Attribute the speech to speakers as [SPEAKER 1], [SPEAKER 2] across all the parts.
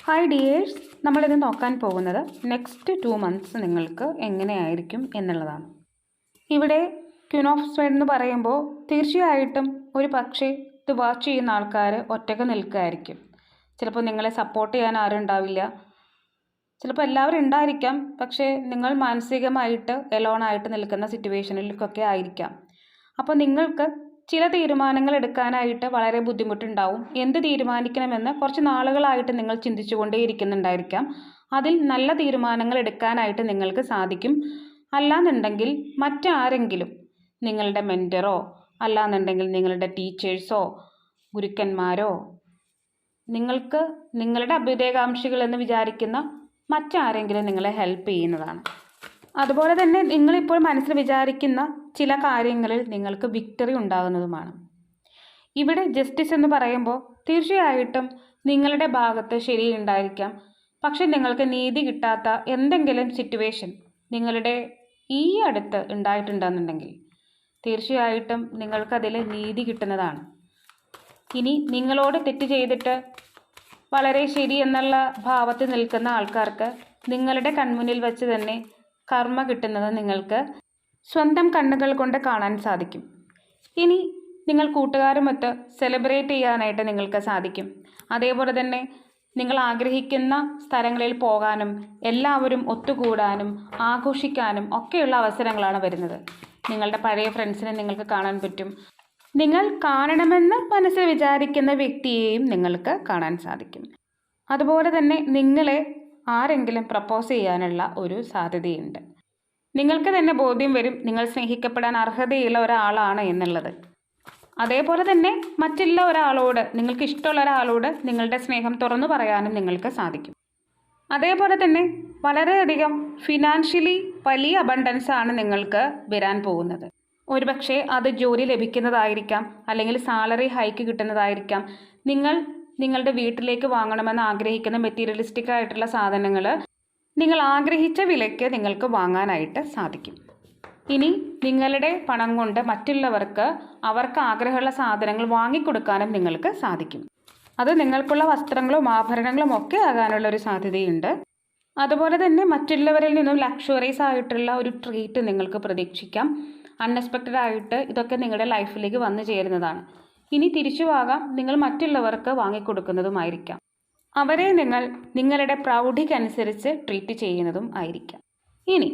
[SPEAKER 1] Hi dears, നമ്മളിത് നോക്കാൻ പോകുന്നത് നെക്സ്റ്റ് 2 മന്ത്സ് നിങ്ങൾക്ക് എങ്ങനെയായിരിക്കും എന്നുള്ളതാണ്. ഇവിടെ ക്വീൻ ഓഫ് സ്വേഡ് എന്ന് പറയുമ്പോൾ തീർച്ചയായിട്ടും ഒരു പക്ഷേ ഇത് വാച്ച് ചെയ്യുന്ന ആൾക്കാർ ഒറ്റക്ക് നിൽക്കുകയായിരിക്കും. ചിലപ്പോൾ നിങ്ങളെ സപ്പോർട്ട് ചെയ്യാൻ ആരും ഉണ്ടാവില്ല, ചിലപ്പോൾ എല്ലാവരും ഉണ്ടായിരിക്കാം, പക്ഷേ നിങ്ങൾ മാനസികമായിട്ട് എലോണായിട്ട് നിൽക്കുന്ന സിറ്റുവേഷനിലൊക്കെ ആയിരിക്കാം. അപ്പോൾ നിങ്ങൾക്ക് ചില തീരുമാനങ്ങൾ എടുക്കാനായിട്ട് വളരെ ബുദ്ധിമുട്ടുണ്ടാവും. എന്ത് തീരുമാനിക്കണമെന്ന് കുറച്ച് നാളുകളായിട്ട് നിങ്ങൾ ചിന്തിച്ചുകൊണ്ടേയിരിക്കുന്നുണ്ടായിരിക്കാം. അതിൽ നല്ല തീരുമാനങ്ങൾ എടുക്കാനായിട്ട് നിങ്ങൾക്ക് സാധിക്കും. അല്ലാന്നുണ്ടെങ്കിൽ മറ്റാരെങ്കിലും, നിങ്ങളുടെ മെൻറ്ററോ അല്ലാന്നുണ്ടെങ്കിൽ നിങ്ങളുടെ ടീച്ചേഴ്സോ ഗുരുക്കന്മാരോ നിങ്ങൾക്ക് നിങ്ങളുടെ അഭ്യുദയകാംക്ഷികളെന്ന് വിചാരിക്കുന്ന മറ്റാരെങ്കിലും നിങ്ങളെ ഹെൽപ്പ് ചെയ്യുന്നതാണ്. അതുപോലെ തന്നെ നിങ്ങളിപ്പോൾ മനസ്സിൽ വിചാരിക്കുന്ന ചില കാര്യങ്ങളിൽ നിങ്ങൾക്ക് വിക്ടറി ഉണ്ടാകുന്നതുമാണ്. ഇവിടെ ജസ്റ്റിസ് എന്ന് പറയുമ്പോൾ തീർച്ചയായിട്ടും നിങ്ങളുടെ ഭാഗത്ത് ശരിയുണ്ടായിരിക്കാം, പക്ഷെ നിങ്ങൾക്ക് നീതി കിട്ടാത്ത എന്തെങ്കിലും സിറ്റുവേഷൻ നിങ്ങളുടെ ഈ അടുത്ത് ഉണ്ടായിട്ടുണ്ടെന്നുണ്ടെങ്കിൽ തീർച്ചയായിട്ടും നിങ്ങൾക്കതിൽ നീതി കിട്ടുന്നതാണ്. ഇനി നിങ്ങളോട് തെറ്റ് ചെയ്തിട്ട് വളരെ ശരി എന്നുള്ള ഭാവത്തിൽ നിൽക്കുന്ന ആൾക്കാർക്ക് നിങ്ങളുടെ കൺമുന്നിൽ വെച്ച് തന്നെ കർമ്മ കിട്ടുന്നത് നിങ്ങൾക്ക് സ്വന്തം കണ്ണുകൾ കൊണ്ട് കാണാൻ സാധിക്കും. ഇനി നിങ്ങൾ കൂട്ടുകാരുമൊത്ത് സെലിബ്രേറ്റ് ചെയ്യാനായിട്ട് നിങ്ങൾക്ക് സാധിക്കും. അതേപോലെ തന്നെ നിങ്ങൾ ആഗ്രഹിക്കുന്ന സ്ഥലങ്ങളിൽ പോകാനും എല്ലാവരും ഒത്തുകൂടാനും ആഘോഷിക്കാനും ഒക്കെയുള്ള അവസരങ്ങളാണ് വരുന്നത്. നിങ്ങളുടെ പഴയ ഫ്രണ്ട്സിനെ നിങ്ങൾക്ക് കാണാൻ പറ്റും. നിങ്ങൾ കാണണമെന്ന് മനസ്സിൽ വിചാരിക്കുന്ന വ്യക്തിയെയും നിങ്ങൾക്ക് കാണാൻ സാധിക്കും. അതുപോലെ തന്നെ നിങ്ങളെ ആരെങ്കിലും പ്രപ്പോസ് ചെയ്യാനുള്ള ഒരു സാധ്യതയുണ്ട്. നിങ്ങൾക്ക് തന്നെ ബോധ്യം വരും നിങ്ങൾ സ്നേഹിക്കപ്പെടാൻ അർഹതയുള്ള ഒരാളാണ് എന്നുള്ളത്. അതേപോലെ തന്നെ മറ്റുള്ള ഒരാളോട്, നിങ്ങൾക്ക് ഇഷ്ടമുള്ള ഒരാളോട് നിങ്ങളുടെ സ്നേഹം തുറന്നു പറയാനും നിങ്ങൾക്ക് സാധിക്കും. അതേപോലെ തന്നെ വളരെയധികം ഫിനാൻഷ്യലി വലിയ അബണ്ടൻസ് ആണ് നിങ്ങൾക്ക് വരാൻ പോകുന്നത്. ഒരുപക്ഷെ അത് ജോലി ലഭിക്കുന്നതായിരിക്കാം, അല്ലെങ്കിൽ സാലറി ഹൈക്ക് കിട്ടുന്നതായിരിക്കാം. നിങ്ങളുടെ വീട്ടിലേക്ക് വാങ്ങണമെന്ന് ആഗ്രഹിക്കുന്ന മെറ്റീരിയലിസ്റ്റിക് ആയിട്ടുള്ള സാധനങ്ങൾ നിങ്ങൾ ആഗ്രഹിച്ച വിലയ്ക്ക് നിങ്ങൾക്ക് വാങ്ങാനായിട്ട് സാധിക്കും. ഇനി നിങ്ങളുടെ പണം കൊണ്ട് മറ്റുള്ളവർക്ക് അവർക്ക് ആഗ്രഹമുള്ള സാധനങ്ങൾ വാങ്ങിക്കൊടുക്കാനും നിങ്ങൾക്ക് സാധിക്കും. അത് നിങ്ങൾക്കുള്ള വസ്ത്രങ്ങളും ആഭരണങ്ങളും ഒക്കെ ആകാനുള്ള ഒരു സാധ്യതയുണ്ട്. അതുപോലെ തന്നെ മറ്റുള്ളവരിൽ നിന്നും ലക്ഷറീസ് ആയിട്ടുള്ള ഒരു ട്രീറ്റ് നിങ്ങൾക്ക് പ്രതീക്ഷിക്കാം. അൺഎക്സ്പെക്റ്റഡ് ആയിട്ട് ഇതൊക്കെ നിങ്ങളുടെ ലൈഫിലേക്ക് വന്നു ചേരുന്നതാണ്. ഇനി തിരിച്ചുവാകാം നിങ്ങൾ മറ്റുള്ളവർക്ക് വാങ്ങിക്കൊടുക്കുന്നതുമായിരിക്കാം. അവരെ നിങ്ങളുടെ പ്രൗഢിക്കനുസരിച്ച് ട്രീറ്റ് ചെയ്യുന്നതും ആയിരിക്കാം. ഇനി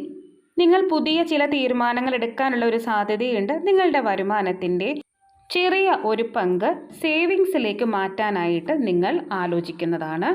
[SPEAKER 1] നിങ്ങൾ പുതിയ ചില തീരുമാനങ്ങൾ എടുക്കാനുള്ള ഒരു സാധ്യതയുണ്ട്. നിങ്ങളുടെ വരുമാനത്തിൻ്റെ ചെറിയ ഒരു പങ്ക് സേവിങ്സിലേക്ക് മാറ്റാനായിട്ട് നിങ്ങൾ ആലോചിക്കുന്നതാണ്.